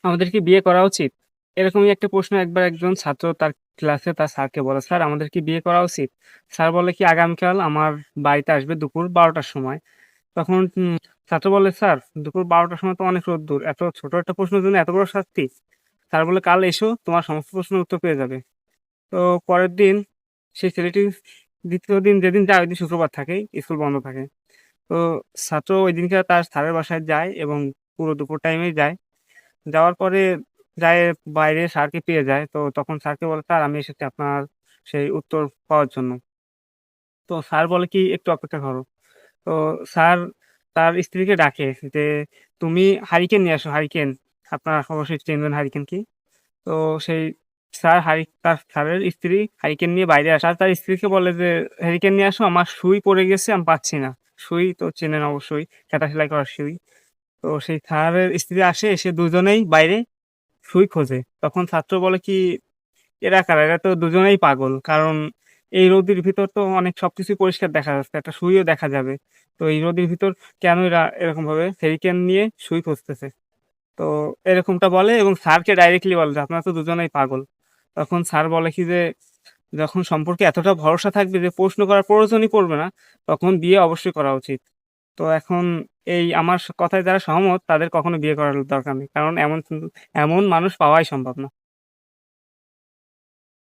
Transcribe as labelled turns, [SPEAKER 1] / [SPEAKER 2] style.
[SPEAKER 1] আমাদের কি বিয়ে করা উচিত? এরকমই একটা প্রশ্ন একবার একজন ছাত্র তার ক্লাসে তার স্যারকে বলে, "স্যার আমাদের কি বিয়ে করা উচিত?" স্যার বলে কি, "আগামীকাল আমার বাড়িতে আসবে দুপুর ১২টার সময়।" তখন ছাত্র বলে, "স্যার দুপুর ১২টার সময় তো অনেক রোদ্দুর। এত ছোট একটা প্রশ্নের জন্য এত বড় শাস্তি?" স্যার বলে, "কাল এসো তোমার সমস্ত প্রশ্নের উত্তর পেয়ে যাবে।" তো পরের দিন সেই ছেলেটি ২য় দিন যেদিন যায় ওইদিন শুক্রবার থাকে, স্কুল বন্ধ থাকে। তো ছাত্র ঐদিনকে তার স্যারের বাসায় যায় এবং পুরো দুপুর টাইমেই যায়। যাওয়ার পরে যায় বাইরে স্যারকে পেয়ে যায়। তো তখন স্যারকে বলে, "স্যার আমি এসেছি আপনার সেই উত্তর পাওয়ার জন্য।" তো স্যার বলে কি, "একটু অপেক্ষা করো।" তো স্যার তার স্ত্রীকে ডাকে যে, "তুমি হারিকেন নিয়ে আসো, হারিকেন।" আপনারা অবশ্যই চিনবেন হারিকেন কি? তো সেই তার স্যারের স্ত্রী হারিকেন নিয়ে বাইরে আসে। আর তার স্ত্রীকে বলে যে, "হ্যারিকেন নিয়ে আসো, আমার সুই পড়ে গেছে, আমি পাচ্ছি না।" সুই তো চেনেন অবশ্যই, কাঁথা সেলাই করার সুই। তো সেই স্যারের স্ত্রী আসে, এসে দুজনেই বাইরে সুই খোঁজে। তখন ছাত্র বলে কি, "এরা কারা? এরা তো দুজনেই পাগল। কারণ এই রোদের ভিতর তো অনেক সবকিছুই পরিষ্কার দেখা যাচ্ছে। একটা সুইও দেখা যাবে। তো এই রোদের ভিতর কেন এরা এরকমভাবে হ্যারিকেন নিয়ে সুই খুঁজতেছে?" তো এরকমটা বলে এবং স্যারকে ডাইরেক্টলি বলে যে, "আপনারা তো দুজনেই পাগল।" তখন স্যার বলে কি যে, "যখন সম্পর্কে এতটা ভরসা থাকবে যে প্রশ্ন করার প্রয়োজনই পড়বে না, তখন বিয়ে অবশ্যই করা উচিত।" তো এখন এই আমার কথায় যারা সহমত তাদের কখনো বিয়ে করার দরকার নেই। কারণ এমন মানুষ পাওয়াই সম্ভব না।